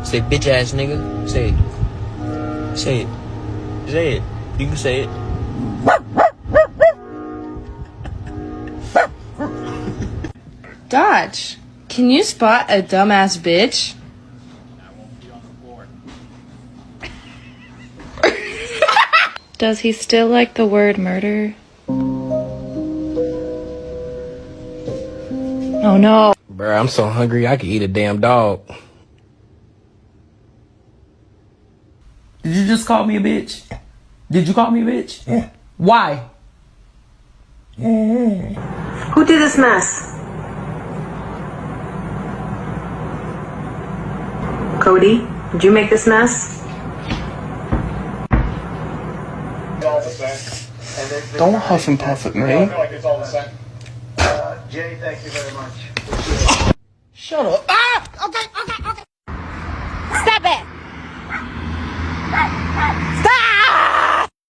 Say bitch ass nigga. Say it. Say it. Say it. You can say it. Dodge, can you spot a dumbass bitch? Does he still like the word murder? Oh no. Bruh, I'm so hungry I could eat a damn dog. Did you just call me a bitch? Did you call me a bitch? Yeah. Why? Who did this mess? Cody, did you make this mess? Don't huff and puff at me. Jay, thank you very much. Shut up. Ah!